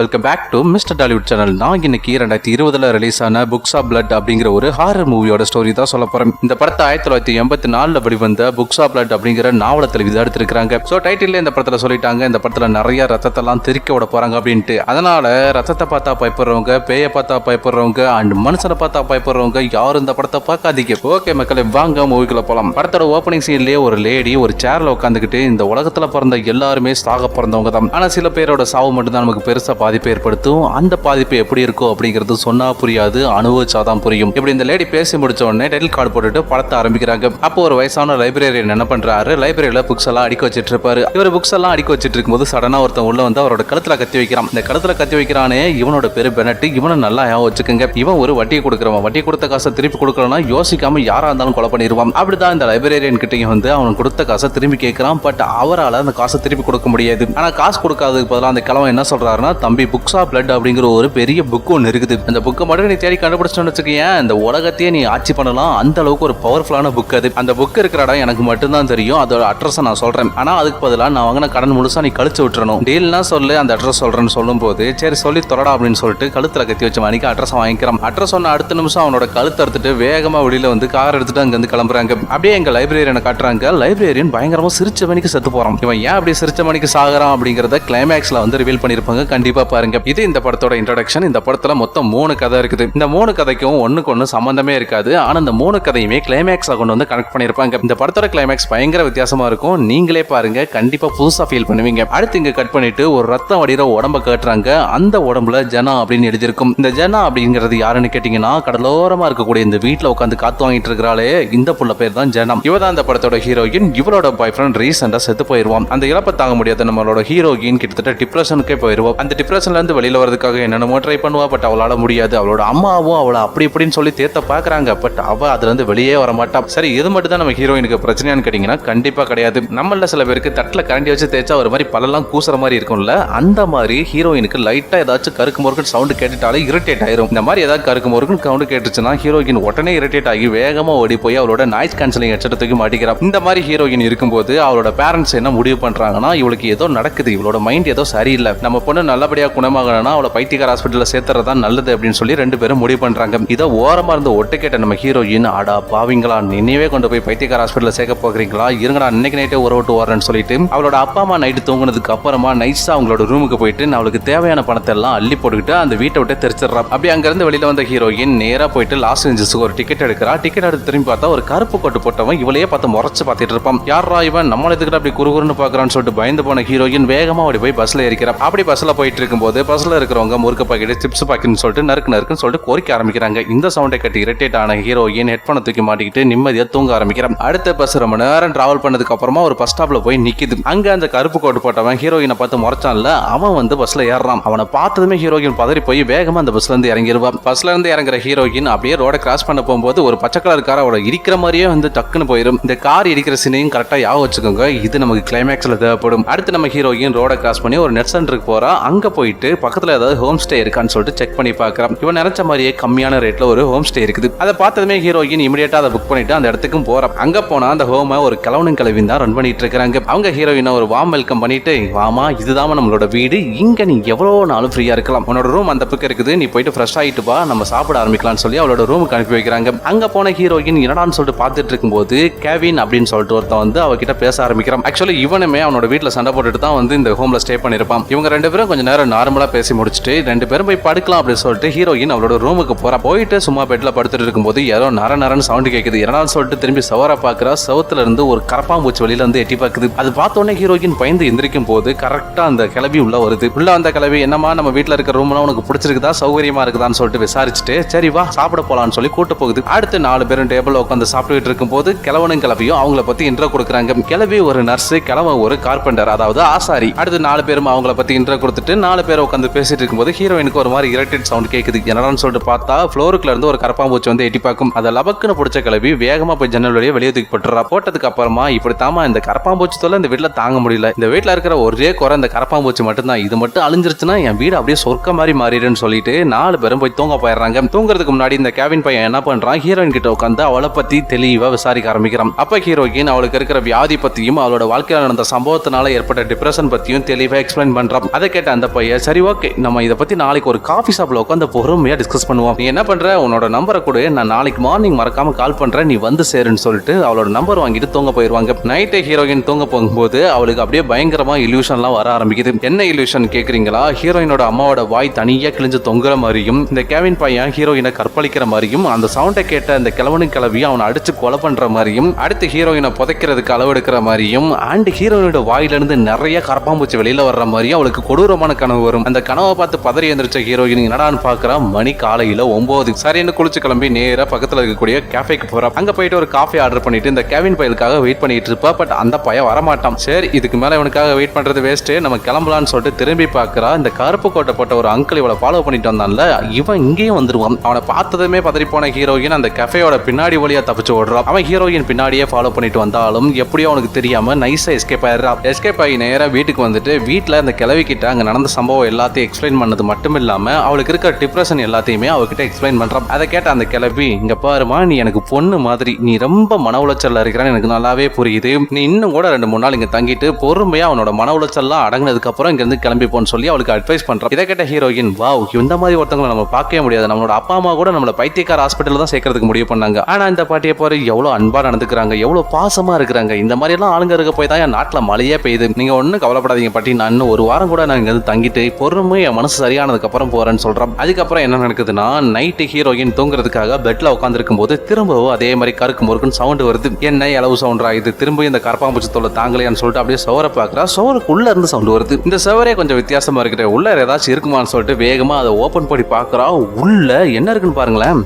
Welcome back to mister Tollywood channel. நான் இன்னைக்கு 2020 release ஆன புக்ஸ் ஆஃப் பிளட் அப்படிங்கிற ஒரு ஹாரர் மூவியோட ஸ்டோரி தான் சொல்ல போறேன். இந்த படத்தை 1984 வெளிவந்த புக்ஸ் ஆஃப் பிளட் அப்படிங்கிற நாவலத்தில் இது எடுத்திருக்காங்க. ஸோ டைட்டில் இந்த படத்துல சொல்லிட்டாங்க, இந்த படத்துல நிறைய ரத்தத்தெல்லாம் திரிக்க விட போறாங்க அப்படின்ட்டு. அதனால ரத்தத்தை பார்த்தா பயப்படுறவங்க, பேயை பார்த்தா பயப்படுறவங்க அண்ட் மனுஷனை பார்த்தா பயப்படுறவங்க யாரும் இந்த படத்தை பார்க்காதீங்க. ஓகே மக்களே, வாங்க மூவிக்குள்ள போலாம். படத்தோட ஓப்பனிங் சீன்லயே ஒரு லேடி ஒரு சேர்ல உட்காந்துக்கிட்டு இந்த உலகத்துல பிறந்த எல்லாருமே சாக பிறந்தவங்க தான். ஆனா சில பேரோட சாவு மட்டும் தான் நமக்கு பெருசா பாதிப்பு ஏற்படுத்தும். அந்த பாதிப்பு எப்படி இருக்கும் அப்படிங்கிறது சொன்னா புரியாது, அனுபவிச்சாதான் புரியும். இப்படி இந்த லேடி பேசி முடிச்ச உடனே டைட்டில் கார்டு போட்டுட்டு படத்தை ஆரம்பிக்கிறாங்க. அப்போ ஒரு வயசான லைப்ரரியன் என்ன பண்றாரு, லைப்ரரியில புக்ஸ் எல்லாம் அடிக்க வச்சிட்டு இருப்பாரு. இவர் புக்ஸ் எல்லாம் அடிக்க வச்சிட்டு இருக்கும்போது சடனா ஒருத்தன் உள்ள வந்து அவரோட கழுத்துல கத்தி வைக்கிறான். இந்த கழுத்துல கத்தி வைக்கிறானே இவனோட பேரு பெனட். இவனை நல்லா வச்சுக்கோங்க. இவன் ஒரு வட்டியை கொடுக்குறவன். வட்டி கொடுத்த காசை திருப்பி கொடுக்கலன்னா யோசிக்காம யாரா இருந்தாலும் கொலை பண்ணிடுவான். அப்படிதான் இந்த லைப்ரரியன் கிட்டையும் வந்து அவன் கொடுத்த காசை திரும்பி கேட்கிறான். பட் அவரால் அந்த காசை திருப்பி கொடுக்க முடியாது. ஆனா காசு கொடுக்காததுக்கு பதிலாக அந்த கிழவன் என்ன சொல்றாருன்னா, தம்பி புக்ஸ் ஆஃப் பிளட் அப்படிங்கிற ஒரு பெரிய புக் ஒன்று இருக்குது. அந்த புக்கை மட்டும் நீ தேடி கண்டுபிடிச்சோன்னு வச்சுக்கேன், இந்த உலகத்தையே நீ ஆட்சி பண்ணலாம். அந்த அளவுக்கு ஒரு பவர்ஃபுல்லான புக் அது. அந்த புக் இருக்கிற இடம் எனக்கு மட்டும்தான் தெரியும். அதோட அட்ரஸ் நான் சொல்றேன். ஆனா அதுக்கு பதிலாக நான் வாங்கின கடன் முழுசா நீ கழிச்சு விட்டுறணும். டீல்னா சொல்லு, அந்த அட்ரஸ் சொல்றேன்னு சொல்லும் போது சரி சொல்லி தொடடா அப்படின்னு சொல்லிட்டு கழுத்துல கத்தி வச்ச மணிக்கு அட்ரஸ் வாங்கிக்கிறான். அட்ரஸ் சொன்ன அடுத்த நிமிஷம் அவனோட கழுத்தை எடுத்துட்டு வேகமா வெளியில வந்து கார் எடுத்துட்டு அங்க இருந்து கிளம்புறாங்க. அப்படியே எங்க லைப்ரரியனை காட்டுறாங்க. லைப்ரரியன் பயங்கரமா சிரிச்ச மணிக்கு செத்து போறான். இவன் ஏன் அப்படி சிரிச்ச மணிக்கு சாகுறான் அப்படிங்கறத கிளைமேக்ஸ்ல வந்து ரிவீல் பண்ணிருப்பாங்க. கண்டிப்பா பாருங்க. இது இந்த படத்தோட இன்ட்ரோடக்ஷன். இந்த படத்துல மொத்தம் 3 கதை இருக்குது. இந்த 3 கதைக்கும் ஒண்ணுக்கு ஒண்ணு சம்பந்தமே இருக்காது. ஆனா இந்த 3 கதையுமே கிளைமேக்ஸ்ல கொண்டு வந்து கனெக்ட் பண்ணிருப்பாங்க. இந்த படத்தோட கிளைமேக்ஸ் பயங்கர வித்தியாசமா இருக்கும். நீங்களே பாருங்க, கண்டிப்பா புதுசா ஃபீல் பண்ணுவீங்க. அடுத்து இங்க கட் பண்ணிட்டு ஒரு ரத்தம் வடிகிற உடம்ப காட்டுறாங்க. அந்த உடம்புல ஜனா அப்படின்னு எழுதியிருக்கும். இந்த ஜனா அப்படிங்கிறது யாருன்னு கேட்டீங்கன்னா, கடலோரமா இருக்கக்கூடிய இந்த வீட்டுல உட்காந்து காத்து வாங்கிட்டு இருக்கிறாளே இந்த புள்ள பேர் தான் ஜனம். இவ தான் இந்த படத்தோட ஹீரோயின். இவளோட பாய் ஃப்ரெண்ட் ரீசெண்டா செத்து போயிருவான். அந்த இழப்பை தாங்க முடியாத நம்மளோட ஹீரோயின் கிட்டத்தட்ட டிப்ரெஷனுக்கே போயிருவோம். அந்த டிப்ரெஷன்ல இருந்து வெளியில வரதுக்காக என்னென்னமோ ட்ரை பண்ணுவா. பட் அவளால முடியாது. அவளோட அம்மாவும் அவளை அப்படி இப்படின்னு சொல்லி தேத்த பாக்குறாங்க. பட் அவ அதுல இருந்து வெளியே வர மாட்டா. சரி, இது மட்டும் தான் நம்ம ஹீரோயினுக்கு பிரச்சனையான்னு கேட்டீங்கன்னா கண்டிப்பா கிடையாது. நம்மள சில பேருக்கு தட்டுல கரண்டி வச்சு தேய்ச்சா ஒரு மாதிரி பல்லெல்லாம் கூசுற மாதிரி இருக்கும்ல, அந்த மாதிரி ஹீரோயினுக்கு லைட்டா ஏதாச்சும் கருக்கு முறுக்கு சவுண்ட் கேட்டுட்டாலே இரிட்டேட் ஆயிரும். இந்த மாதிரி ஏதாவது கருக்கு முறுக்கு சவுண்ட் கேட்டுச்சுன்னா ஹீரோயின் உடனே இரிட்டேட் ஆகி வேகமா ஓடி போய் அவளோட நாய்ஸ் கேன்சலிங் ஹெட்செட் தூக்கி மாட்டிக்கிறா. இந்த மாதிரி ஹீரோயின் இருக்கும்போது அவளோட பேரண்ட்ஸ் என்ன முடிவு பண்றாங்கன்னா, இவளுக்கு ஏதோ நடக்குது, இவளோட மைண்ட் ஏதோ சரியில்லை, நம்ம பொண்ணு நல்லபடியா குணமாகணும்னா அவளை பைத்தியக்கார ஹாஸ்பிட்டல்ல சேர்த்துறதா நல்லது அப்படின்னு சொல்லி 2 பேரும் முடிவு பண்றாங்க. இதை ஓரமா இருந்து ஒட்டு கேட்ட நம்ம ஹீரோயின், ஆடா பாவிங்களா, நினைவே கொண்டு போய் பைத்தியக்கார ஹாஸ்பிட்டல்ல சேர்க்க போகிறீங்களா, இருங்கடா இன்னைக்கு நைட்டே உறவிட்டு வரேன்னு சொல்லிட்டு அவளோட அப்பா அம்மா நைட்டு தூங்குனதுக்கு அப்புறமா நைஸா அவங்களோட ரூமுக்கு போயிட்டு அவளுக்கு தேவையான பணத்தை எல்லாம் அள்ளி போட்டுக்கிட்டு அந்த வீட்டை விட்டு தெரிச்சிடறா. அப்படி அங்க இருந்து வெளியில வந்த ஹீரோயின் நேரா போயிட்டு லாஸ் ஏஞ்சல்ஸ்க்கு ஒரு டிக்கெட் எடுக்கிறா. டிக்கெட் எடுத்து திரும்பி பார்த்தா ஒரு கருப்பு கோட்டு போட்டவன் இவளையே பார்த்து முறைச்சு பார்த்துட்டு இருப்பான். யாரா இவன், நம்மள எதுக்கு அப்படி குறுகுறுன்னு பாக்குறான்னு சொல்லிட்டு பயந்து போன ஹீரோயின் வேகமா ஓடி போய் பஸ்ல ஏறிக்கிறா. அப்படி பஸ்ல போயிட்டு இருக்கும்போது பஸ்ல இருக்கிறவங்க முறுக்கு பாக்கெட், சிப்ஸ் பாக்கெட்னு சொல்லிட்டு நறுக்குன்னு சொல்லிட்டு கோரிக்க ஆரம்பிக்கிறாங்க. இந்த சவுண்டை கட்டி இரிட்டேட் ஆன ஹீரோயின் ஹெட்போனை தூக்கி மாட்டிக்கிட்டு நிம்மதியா தூங்க ஆரம்பிக்கிறான். அடுத்த பஸ் ரொம்ப நேரம் டிராவல் பண்ணதுக்கு அப்புறமா ஒரு பஸ் ஸ்டாப்ல போய் நிக்குது. அங்க அந்த கருப்பு கோட்டு போட்டவன் ஹீரோயினை பார்த்து முறைச்சான்ல, அவன் வந்து பஸ்ல ஏறான். அவனை பார்த்ததுமே ஹீரோயின் பதறி போய் வேகமா அந்த பஸ்ல இருந்து இறங்கிடுவான். பஸ்ல இருந்து இறங்குற ஹீரோயின் அப்படியே ரோட கிராஸ் பண்ண போகும்போது ஒரு பச்சை கலர் கார் அவளை இடிக்கிற மாதிரியே வந்து டக்குன்னு போயிடும். இந்த கார் இடிக்கிற சீனையும் கரெக்டா ஞாபகம் வச்சுக்கோங்க, இது நமக்கு கிளைமேக்ஸ்ல தேவைப்படும். அடுத்து நம்ம ஹீரோயின் ரோட கிராஸ் பண்ணி ஒரு நெட் சென்டருக்கு போறா. அங்க போயிட்டு பக்கத்துல ஏதாவது ஹோம் ஸ்டே இருக்கான்னு சொல்லிட்டு செக் பண்ணி பாக்குறான். இவன் நினைச்ச மாதிரியே கம்மியான ரேட்ல ஒரு ஹோம் ஸ்டே இருக்குது. அதை பார்த்ததுமே ஹீரோயின் இமிடியேட்டா அதை புக் பண்ணிட்டு அந்த இடத்துக்கும் போறான். அங்க போனா அந்த ஹோமை ஒரு கிழவனும் கிழவின் தான் ரன் பண்ணிட்டு இருக்காங்க. அவங்க ஹீரோயினை ஒரு வார்ம் வெல்கம் பண்ணிட்டு, வாமா இதுதான் நம்மளோட வீடு, இங்க நீ எவ்வளவு நாளும் ஃப்ரீயா இருக்கலாம், உன்னோட ரூம் அந்த பக்கம் இருக்குது, நீ போயிட்டு ஃப்ரெஷ் ஆயிட்டு வா, நம்ம சாப்பிட ஆரம்பிக்கலாம்னு சொல்லி அவளோட ரூமுக்கு அனுப்பி வைக்கிறாங்க. அங்க போன ஹீரோயின் என்னடான்னு சொல்லிட்டு பார்த்துட்டு இருக்கும்போது கேவின் அப்படின்னு சொல்லிட்டு ஒருத்தன் வந்து அவகிட்ட பேச ஆரம்பிக்கிறான். ஆக்சுவலி இவனுமே அவனோட வீட்டுல சண்டை போட்டுட்டு தான் வந்து இந்த ஹோம்ல ஸ்டே பண்ணிருப்பான். இவங்க 2 பேரும் கொஞ்ச நேரம் நார்மலா பேசி முடிச்சுட்டு 2 பேரும் போய் படுக்கலாம் அப்படின்னு சொல்லிட்டு ஹீரோயின் அவளோட ரூமுக்கு போறா. போயிட்டு சும்மா பெட்ல படுத்துட்டு இருக்கும்போது ஏதோ நரன்னு சவுண்ட் கேக்குது. என்னன்னு சொல்லிட்டு திரும்பி சவரா பாக்குறா. சவுத்துல இருந்து ஒரு கரப்பாம்பூச்சி வெளியில வந்து எட்டி பாக்குது. அது பார்த்தோன்னே ஹீரோயின் பயந்து எந்திரிக்கும் போது கரெக்டா அந்த கிளவி உள்ள வருது. உள்ள வந்த கிளவி, என்னமா நம்ம வீட்டுல இருக்க ரூம்லாம் உனக்கு பிடிச்சிருக்குதா, சௌகரியமா இருக்குதான்னு சொல்லிட்டு விசாரிச்சுட்டு சரி வா சாப்பிட போலான்னு சொல்லி கூட்டு போகுது. அடுத்து 4 பேரும் டேபிள் உட்காந்து சாப்பிட்டுட்டு இருக்கும் போது கிழவனும் கிளவியும் அவங்கள பத்தி இன்ட்ரோ கொடுக்குறாங்க. கிளவி ஒரு நர்ஸ், கிழவன் ஒரு கார்பெண்டர் அதாவது ஆசாரி. அடுத்து 4 பேரும் அவங்கள பத்தி இன்ட்ரோ கொடுத்துட்டு 4 பேர் உட்காந்து பேசிட்டு இருக்கும்போது ஹீரோயினுக்கு ஒரு மாதிரி இரிட்டேட் சவுண்ட் கேக்குது. என்னடான்னு சொல்லிட்டு பார்த்தா ஃப்ளோருக்குள்ள இருந்து ஒரு கரப்பாம்பூச்சி வந்து எட்டி பார்க்கும். அதை லபக்குன்னு பிடிச்ச கிளவி வேகமா போய் ஜன்னல் வழியே வெளியே தூக்கி போட்டுறா. போட்டதுக்கு அப்புறமா இப்படி தாமா இந்த கரப்பாம்பூச்சி தொல்லை இந்த வீட்டுல தாங்க முடியல, இந்த வீட்டுல இருக்கிற ஒரே குறை இந்த கரப்பாம்பூச்சி மட்டும் தான், இது மட்டும் அழிஞ்சிருச்சுன்னா என் வீடு அப்படியே சொர்க்க மாதிரி மாறிடுன்னு சொல்லிட்டு 4 பேரும் போய் தூங்க போயிடுறாங்க. தூங்குறதுக்கு முன்னாடி இந்த கேவின் பையன் என்ன பண்றான், ஹீரோயின் கிட்ட உட்காந்து அவளை பத்தி தெளிவா விசாரிக்க ஆரம்பிக்கிறான். அப்ப ஹீரோயின் அவளுக்கு இருக்கிற வியாதி பத்தியும் அவளோட வாழ்க்கையில நடந்த சம்பவத்தினால ஏற்பட்ட டிப்ரெஷன் பத்தியும் தெளிவா எக்ஸ்பிளைன் பண்றான். அதை கேட்ட அந்த பையன் சரி ஓகே நம்ம இதை பத்தி நாளைக்கு ஒரு காஃபி ஷாப்ல உட்காந்து பொறுமையா டிஸ்கஸ் பண்ணுவோம். நீ என்ன பண்ற, உன்னோட நம்பரை கொடு, நான் நாளைக்கு மார்னிங் மறக்காம கால் பண்றேன், நீ வந்து சேருன்னு சொல்லிட்டு அவளோட நம்பர் வாங்கிட்டு தூங்க போயிருவாங்க. நைட்டே ஹீரோயின் தூங்க போகும்போது அவளுக்கு அப்படியே பயங்கரமா இல்யூஷன்லாம் வர ஆரம்பிக்குது. என்ன இல்யூஷன் கேக்குறீங்களா? ஹீரோயினோட அம்மாவோட வாய் தனியா கிழிஞ்சு தொங்குற மாதிரியும், இந்த கேவின் பையன் ஹீரோயினை கற்பழிக்கிற மாதிரியும், அந்த சவுண்டை கேட்ட அந்த கிழவனு கிளவி அவனை அடிச்சு கொலை பண்ற மாதிரியும், அடுத்து ஹீரோயினை புதைக்கிறதுக்கு அளவெடுக்கிற மாதிரியும், அண்ட் ஹீரோயினோட வாயில இருந்து நிறைய கரப்பாம்பூச்சி வெளியில வர்ற மாதிரியும் அவளுக்கு கொடூரமான கனவு வரும். அந்த கனவை பார்த்து பதறி எந்திரிச்ச ஹீரோயின் என்னடான்னு பாக்குறா, மணி காலையில 9. சரின்னு குளிச்சு கிளம்பி நேரா பக்கத்துல இருக்கக்கூடிய கேஃபேக்கு போறா. அங்க போயிட்டு ஒரு காஃபி ஆர்டர் பண்ணிட்டு இந்த கேவின் பையலுக்காக வெயிட் பண்ணிட்டு இருப்பா. பட் அந்த பையன் வரமாட்டான். சரி இதுக்கு மேல இவனுக்காக வெயிட் பண்றது வேஸ்ட், நம்ம கிளம்பலான்னு சொல்லிட்டு திரும்பி பாக்குறா. இந்த கருப்பு கோட்டை போட்ட ஒரு அங்கிள் இவளை ஃபாலோ பண்ணிட்டு வந்தான்ல, இவன் இங்கேயும் வந்துருவான். அவனை பார்த்ததுமே பதறி போன ஹீரோயின் அந்த கஃபேயோட பின்னாடி வழியா தப்பிச்சு ஓடுறான். அவன் ஹீரோயின் பின்னாடியே ஃபாலோ பண்ணிட்டு வந்தாலும் எப்படியோ அவனுக்கு தெரியாம நைஸா எஸ்கேப் ஆயிடுறா. எஸ்கேப் ஆகி நேரா வீட்டுக்கு வந்துட்டு வீட்டுல அந்த கிளவி கிட்ட அங்க நடந்த சம்பவம் எல்லாத்தையும் எக்ஸ்பிளைன் பண்ணது மட்டும் இல்லாம அவளுக்கு இருக்க டிப்ரெஷன் எல்லாத்தையுமே அவகிட்ட எக்ஸ்பிளைன் பண்றான். அதை கேட்ட அந்த கிளவி, இங்க பாருமா, நீ எனக்கு பொண்ணு மாதிரி, நீ ரொம்ப மன உளைச்சல்ல இருக்கிறான்னு எனக்கு நல்லாவே புரியுது, நீ இன்னும் கூட 2-3 நாள் இங்க தங்கிட்டு பொறுமையா அவனோட மன உளைச்சல்லாம் அடங்கினதுக்கு அப்புறம் இங்க இருந்து கிளம்பி போன்னு சொல்லி அவளுக்கு அட்வைஸ் பண்றான். இதை கேட்ட ஹீரோயின், வாவ், இந்த மாதிரி ஒருத்தவங்களை நம்ம பார்க்கவே முடியாது, நம்மளோட அப்பா அம்மா கூட நம்மள பைத்தியக்கார ஹாஸ்பிட்டல் தான் சேர்க்கறதுக்கு முடிவு பண்ணாங்க, ஆனா இந்த பாட்டியை போற எவ்வளவு அன்பா நடந்துக்கிறாங்க, எவ்வளவு பாசமா இருக்கிறாங்க, இந்த மாதிரி எல்லாம் ஆளுங்க இருக்க போய் தான் என் நாட்டுல மழையே பெய்யுது, நீங்க ஒன்னும் கவலைப்படாதீங்க பாட்டி, நான் இன்னும் 1 வாரம் கூட நான் இங்க இருந்து தங்கிட்டு பொறுமையா என் மனசு சரியானதுக்கு அப்புறம் போறேன்னு சொல்றான். அதுக்கப்புறம் என்ன நடக்குதுன்னா, நைட்டு ஹீரோயின் தூங்குறதுக்காக பெட்ல உட்காந்துருக்கும் போது திரும்பவும் அதே மாதிரி கருக்கு முறுக்குன்னு சவுண்ட் வருது. என்ன அளவு சவுண்டா இது, திரும்ப இந்த கரப்பாம்பூச்சி தொல்லை தாங்கலையான்னு சொல்லிட்டு அப்படியே சவரை பாக்குறா. சவருக்கு உள்ள இருந்து சவுண்ட் வருது. இந்த சவரே கொஞ்சம் வித்தியாசமா இருக்குது, உள்ள ஏதாச்சும் இருக்குமான்னு சொல்லிட்டு வேகமா அதை ஓபன் பண்ணி பாக்குறா. உள்ள என்ன இருக்குன்னு பாருங்களேன்.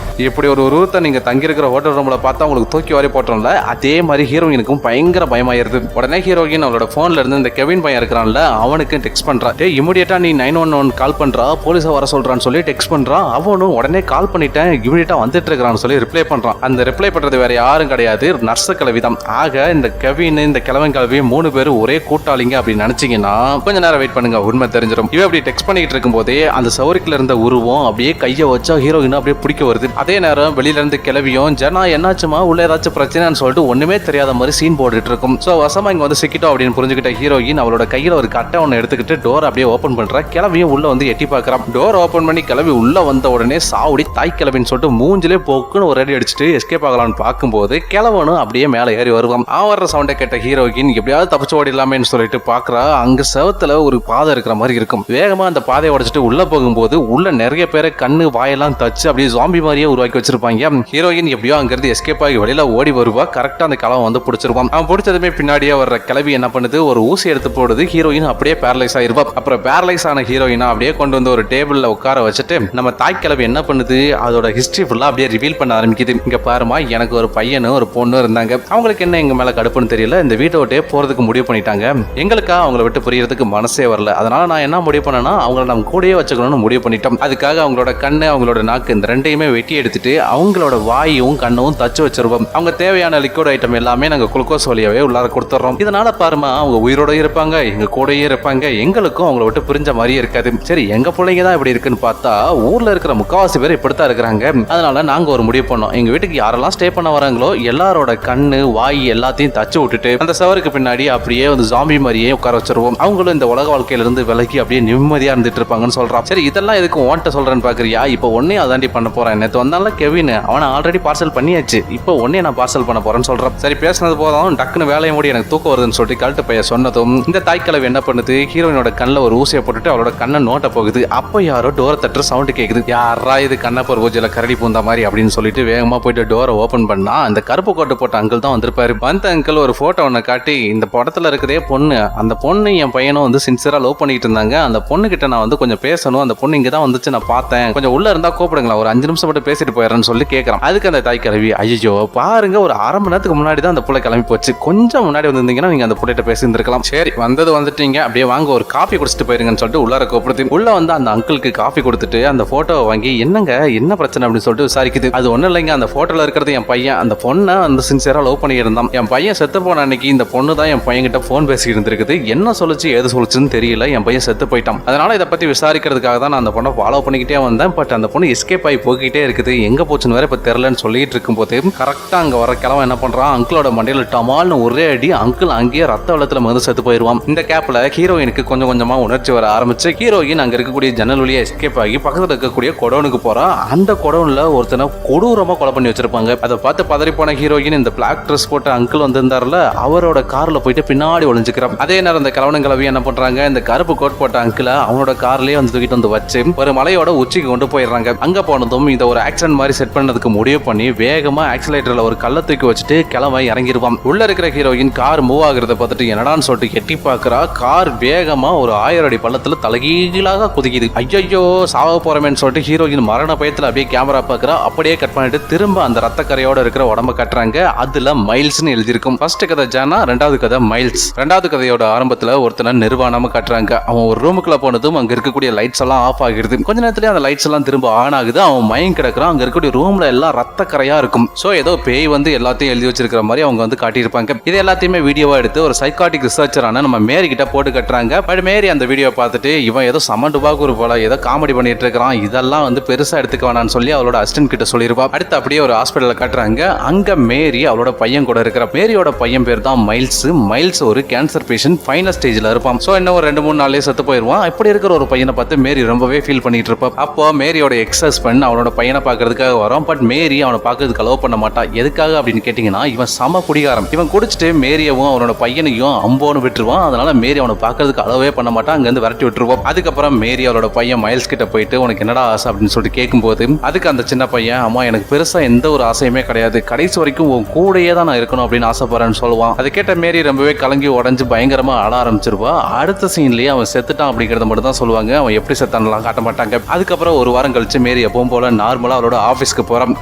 இப்படி ஒரு உருவத்தை நீங்க தங்கியிருக்கிற ஹோட்டல் ரூம்ல பார்த்தா உங்களுக்கு தூக்கி வாரி போட்டோம்ல, அதே மாதிரி ஹீரோயினுக்கும் பயங்கர பயமாயிருது. உடனே ஹீரோயின் அவளோட போன்ல இருந்து இந்த கெவின் பையன் இருக்கிறான்ல அவனுக்கு டெக்ஸ்ட் பண்றா. இமிடியேட்டா நீ 911 கால் பண்றா, போலீஸை வர சொல்றான்னு சொல்லி டெக்ஸ்ட் பண்றான். அவனும் உடனே கால் பண்ணிட்டேன், இமிடியேட்டா வந்துட்டு இருக்கிறான்னு சொல்லி ரிப்ளை பண்றான். அந்த ரிப்ளை பண்றது வேற யாரும் கிடையாது, நர்ஸ் கிளவிதான். ஆக இந்த கெவின் இந்த கிழவன் கிளவி 3 பேரும் ஒரே கூட்டாளிங்க அப்படின்னு நினைச்சீங்கன்னா கொஞ்ச நேரம் வெயிட் பண்ணுங்க, உண்மை தெரிஞ்சிடும். இவ அப்படி டெக்ஸ்ட் பண்ணிட்டு இருக்கும் போதே அந்த சவுரிக்குல இருந்த உருவம் அப்படியே கையை வச்சா ஹீரோயின் அப்படியே பிடிக்க வருது. அதே நேரம் வெளியில இருந்து கிளவியும், ஜனா என்னாச்சுமா, உள்ள ஏதாச்சும் பிரச்சனைன்னு சொல்லிட்டு ஒண்ணுமே தெரியாத மாதிரி சீன் போட்டுட்டு இருக்கும். சோ வசமா இங்க வந்து சிக்கிட்டோம் அப்படின்னு புரிஞ்சுக்கிட்ட ஹீரோயின் அவளோட கையில ஒரு கட்டை ஒன்னு எடுத்துக்கிட்டு டோர் அப்படியே ஓபன் பண்றா. கிளவியும் உள்ள வந்து எட்டி பாக்குறான். டோர் ஓபன் பண்ணி கிளவி உள்ள வந்த உடனே சாவுடி தாய் கிளவின்னு சொல்லிட்டு மூஞ்சிலே போக்குன்னு ஒரு அடி அடிச்சுட்டு எஸ்கேப் ஆகலாம்னு பார்க்கும்போது கிளவனும் அப்படியே மேல ஏறி வருவான். வர்ற சவுண்டை கேட்ட ஹீரோயின் எப்படியாவது தப்பிச்சு ஓடிடலாமேன்னு சொல்லிட்டு பாக்குறா. அங்க செவத்துல ஒரு பாதை இருக்கிற மாதிரி இருக்கும். வேகமா அந்த பாதையை உடைச்சிட்டு உள்ள போகும்போது உள்ள நிறைய பேரை கண்ணு வாயெல்லாம் தச்சு அப்படியே ஜாம்பி மாதிரியே உருவாக்கி வச்சிருப்பாங்க. ஹீரோயின் எப்படியோ அங்கிருந்து எஸ்கேப் ஆகி வெளியில ஓடி வருவா. கரெக்டா அந்த கிழவன் வந்து பிடிச்சிருவான். அவன் பிடிச்சதுமே பின்னாடியே வர்ற கிளவி என்ன பண்ணுது, ஒரு ஊசி எடுத்து போடுது. ஹீரோயின் அப்படியே பேரலைஸ் ஆயிருவா. அப்புறம் பேரலைஸ் ஆன ஹீரோயினா அப்படியே கொண்டு வந்து ஒரு டேபிள்ல உட்கார வச்சுட்டு நம்ம தாய் கிளவி என்ன பண்ணுது, அதோட ஹிஸ்டரி ஃபுல்லா அப்படியே ரிவீல் பண்ண ஆரம்பிக்குது. இங்க பாருமா, எனக்கு ஒரு பையனும் ஒரு பொண்ணு இருந்தாங்க, அவங்களுக்கு என்ன எங்க மேல கடுப்புன்னு தெரியல, இந்த வீட்டை விட்டே போறதுக்கு முடிவு பண்ணிட்டாங்க, எங்களுக்கா அவங்கள விட்டு புரியறதுக்கு மனசே வரல, அதனால நான் என்ன முடிவு பண்ணேன்னா அவங்கள நம்ம கூடயே வச்சுக்கணும்னு முடிவு பண்ணிட்டோம். அதுக்காக அவங்களோட கண்ணு அவங்களோட நாக்கு இந்த ரெண்டையுமே வெட்டி எடுத்துட்டு அவங்களோட வாயும் கண்ணும் தச்சு வச்சிருவோம். அவங்க தேவையான லிக்விட் ஐட்டம் எல்லாமே நாங்க குளுக்கோஸ் வழியாவே உள்ளார கொடுத்துறோம். இதனால பாருமா, அவங்க உயிரோட இருப்பாங்க, எங்க கூடயே இருப்பாங்க, எங்களுக்கும் அவங்கள விட்டு பிரிஞ்ச மாதிரியே இருக்காது. சரி, எங்க பிள்ளைங்க தான் இப்படி இருக்குன்னு பார்த்தா ஊர்ல இருக்கிற முக்காவாசி பேர் இப்படித்தான் இருக்கிறாங்க. அதனால நாங்க ஒரு முடிவு பண்ணோம், எங்க வீட்டுக்கு யாரெல்லாம் ஸ்டே பண்ண வராங்களோ எல்லாரோட கண்ணு வாய் எல்லாத்தையும் தச்சு விட்டுட்டு அந்த சவருக்கு பின்னாடி அப்படியே வந்து ஜாம்பி மாதிரியே உட்கார வச்சிருவோம். அவங்களும் இந்த உலக வாழ்க்கையில இருந்து விலகி அப்படியே நிம்மதியா இருந்துட்டு இருப்பாங்கன்னு சொல்றான். சரி, இதெல்லாம் எதுக்கு ஓன்ட்ட சொல்றேன்னு பாக்குறியா? இப்போ ஒன்னே அதாண்டி பண்ண போறேன். நேத்து வந்தால கெவின், அவனை ஆல்ரெடி பார்சல் பண்ணியாச்சு, இப்போ ஒன்னே நான் பார்சல் பண்ண போறேன்னு சொல்றேன். சரி, பேசினது போதும், டக்குன்னு வேலையை மூடி எனக்கு தூக்கம் வருதுன்னு சொல்லிட்டு கழட்டு பையன் சொன்னதும் இந்த தாய்க்கிழவி என்ன பண்ணுது, ஹீரோயினோட கண்ணில் ஒரு ஊசியை போட்டுட்டு அவளோட கண்ணை நோட்ட போகுது. அப்போ யாரோ டோரை தட்டுற சவுண்ட் கேக்குது. யாரா இது, கண்ணப்பர் பூஜையில கரடி பூந்தா மாதிரி அப்படின்னு சொல்லிட்டு வேகமா போயிட்டு டோரை ஓபன் பண்ணா அந்த கருப்பு கோட்டை போட்ட அங்கிள் தான் வந்திருப்பாரு. வந்த அங்கிள் ஒரு போட்டோ ஒன்னு காட்டி, இந்த படத்துல இருக்குதே பொண்ணு, அந்த பொண்ணு என் பையனும் வந்து சின்சியரா லவ் பண்ணிட்டு இருந்தாங்க, அந்த பொண்ணு கிட்ட நான் வந்து கொஞ்சம் பேசணும், அந்த பொண்ணு இங்கதான் வந்துச்சு, நான் பார்த்தேன், கொஞ்சம் உள்ள இருந்தா கூப்பிடுங்களா, ஒரு 5 நிமிஷம் மட்டும் பேசிட்டு போயிடுறேன்னு சொல்லி கேட்கறான். அதுக்கு அந்த தாய் கிளவி, ஐயோ பாருங்க, ஒரு 1/2 மணி நேரத்துக்கு முன்னாடி தான் அந்த புள்ள கிளம்பி போச்சு, கொஞ்சம் முன்னாடி வந்திருந்தீங்கன்னா நீங்க அந்த புள்ளைகிட்ட பேசியிருந்திருக்கலாம். சரி, வந்தது வந்துட்டீங்க, அப்படியே வாங்க ஒரு காஃபி குடிச்சிட்டு போயிருங்கன்னு சொல்லிட்டு உள்ளார கூப்பிடுது. உள்ள வந்து அந்த அங்கிளுக்கு காஃபி கொடுத்துட்டு அந்த போட்டோவை வாங்கி, என்னங்க என்ன பிரச்சனை அப்படின்னு சொல்லிட்டு விசாரிக்குது. அது ஒன்றும் இல்லைங்க, அந்த போட்டோல இருக்கிறது என் பையன், அந்த பொண்ணை அந்த சின்சியரா லவ் பண்ணி இருந்தான், என் பையன் செத்து போன அன்னைக்கு இந்த பொண்ணு தான் என் பையன் கிட்ட போன் பேசிட்டு இருந்திருக்குது, என்ன சொல்லுச்சு ஏது சொல்லுச்சுன்னு தெரியல, என் பையன் செத்து போயிட்டான், அதனால இதை பத்தி விசாரிக்கிறதுக்காக தான் நான் அந்த பொண்ணை ஃபாலோ பண்ணிக்கிட்டே வந்தேன். பட் அந்த பொண்ணு எஸ்கேப் ஆகி போய்கிட்டே இருக்குது. கிடையாது, எங்க போச்சுன்னு வேற இப்ப தெரியலன்னு சொல்லிட்டு இருக்கும்போது கரெக்டா அங்க வர கிழவன் என்ன பண்றான், அங்கிளோட மண்டையில டமால்னு ஒரே அடி, அங்கிள் அங்கேயே ரத்த வெள்ளத்துல வந்து செத்து போயிருவான். இந்த கேப்ல ஹீரோயினுக்கு கொஞ்சம் கொஞ்சமா உணர்ச்சி வர ஆரம்பிச்சு ஹீரோயின் அங்க இருக்கக்கூடிய ஜன்னல் வழியா எஸ்கேப் ஆகி பக்கத்துல இருக்கக்கூடிய கொடோனுக்கு போறா. அந்த கொடோன்ல ஒருத்தனை கொடூரமா கொலை பண்ணி வச்சிருப்பாங்க. அதை பார்த்து பதறி போன ஹீரோயின் இந்த பிளாக் ட்ரெஸ் போட்ட அங்கிள் வந்திருந்தாருல, அவரோட கார்ல போயிட்டு பின்னாடி ஒளிஞ்சுக்கிறான். அதே நேரம் இந்த கிழவனும் கிளவி என்ன பண்றாங்க, இந்த கருப்பு கோட் போட்ட அங்கிளை அவனோட கார்லயே வந்து தூக்கிட்டு வந்து வச்சு ஒரு மலையோட உச்சிக்கு கொண்டு போயிடுறாங்க. அங்க போனதும் இந்த ஒரு ஆக்சிடென்ட் மாதிரி செட் பண்ணதுக்கு முடிவு பண்ணி வேகமா ஆக்சிலேட்டர்ல ஒரு கல்லை தூக்கி வச்சுட்டு கிளம்ப இறங்கிடுவான். உள்ள இருக்கிற ஹீரோயின் கார் மூவ் ஆகுறத பார்த்துட்டு என்னடான்னு சொல்லிட்டு எட்டி பாக்குறா. கார் வேகமா ஒரு 1000 அடி பள்ளத்துல தலைகீழாக குதிக்குது. ஐயோ சாவ போறமேன்னு சொல்லிட்டு ஹீரோயின் மரண பயத்துல அப்படியே கேமரா பாக்குறா. அப்படியே கட் பண்ணிட்டு திரும்ப அந்த ரத்த கரையோட இருக்கிற உடம்ப கட்டுறாங்க. அதுல மைல்ஸ்னு எழுதியிருக்கும். ஃபர்ஸ்ட் கதை ஜானா, ரெண்டாவது கதை மைல்ஸ். ரெண்டாவது கதையோட ஆரம்பத்துல ஒருத்தனை நிர்வாணமா காட்டுறாங்க. அவன் ஒரு ரூமுக்குள்ள போனதும் அங்க இருக்கக்கூடிய லைட்ஸ் எல்லாம் ஆஃப் ஆகிடுது. கொஞ்ச நேரத்துல அந்த லைட்ஸ் எல்லாம் திரும்ப ஆன் ஆகுது. அவன் மயம் கிடக்குறான். அங்க இருக்கக்கூடிய ரூம்ல எல்லாம் ரத்த கரையா இருக்கும். சோ ஏதோ பேய் வந்து எல்லாத்தையும் எழுதி வச்சிருக்கிற மாதிரி அவங்க வந்து காட்டியிருப்பாங்க. இது எல்லாத்தையுமே வீடியோவா எடுத்து ஒரு சைக்காட்டிக் ரிசர்ச்சரான நம்ம மேரி கிட்ட போட்டு கட்டுறாங்க. பட் மேரி அந்த வீடியோ பார்த்துட்டு இவன் ஏதோ சமண்டு பாக்கூர் போல ஏதோ காமெடி பண்ணிட்டு இருக்கிறான், இதெல்லாம் வந்து பெருசா எடுத்துக்க வேணாம்னு சொல்லி அவளோட அசிஸ்டன்ட் கிட்ட சொல்லிருப்பா. அடுத்து அப்படியே ஒரு ஹாஸ்பிட்டல்ல காட்டுறாங்க. அங்க மேரி அவளோட பையன் கூட இருக்கிற. மேரியோட பையன் பேர் தான் மைல்ஸ். மைல்ஸ் ஒரு கேன்சர் பேஷண்ட், ஃபைனல் ஸ்டேஜ்ல இருப்பான். சோ இன்னும் ஒரு 2-3 நாள்லயே செத்து போயிருவான். இப்படி இருக்கிற ஒரு பையனை பார்த்து மேரி ரொம்பவே ஃபீல் பண்ணிட்டு இருப்பா. அப்போ மேரியோட எக்ஸ் ஹஸ்பண்ட் அவனோட பையனை பார்க்கறதுக்காக வரும். பட் மேரி அவனை பார்க்கறதுக்கு அலோவ் பண்ண மாட்டா. எதுக்காக அப்படின்னு கேட்டீங்கன்னா, இவன் சம குடிகாரம். இவன் குடிச்சிட்டு மேரியவும் அவனோட பையனையும் அம்போன்னு விட்டுருவான். அதனால மேரி அவனை பார்க்கறதுக்கு அலோவே பண்ண மாட்டான். அங்க இருந்து விரட்டி விட்டுருவோம். அதுக்கப்புறம் மேரி அவளோட பையன் மைல்ஸ் கிட்ட போயிட்டு உனக்கு என்னடா ஆசை அப்படின்னு சொல்லிட்டு கேட்கும்போது அதுக்கு அந்த சின்ன பையன், அம்மா எனக்கு பெருசா எந்த ஒரு ஆசையுமே கிடையாது, கடைசி வரைக்கும் உன் கூடையே தான் நான் இருக்கணும் அப்படின்னு ஆசைப்படுறேன்னு சொல்லுவான். அதை கேட்ட மேரி ரொம்பவே கலங்கி உடஞ்சு பயங்கரமா அழ ஆரம்பிச்சிருவா. அடுத்த சீன்லயே அவன் செத்துட்டான் அப்படிங்கறத மட்டும் தான் சொல்லுவாங்க. அவன் எப்படி செத்தான்லாம் காட்ட மாட்டாங்க. அதுக்கப்புறம் ஒரு வாரம் கழிச்சு மேரி எப்பவும் போல நார்மலா அவளோட ஆபீஸ்க்கு போறான்.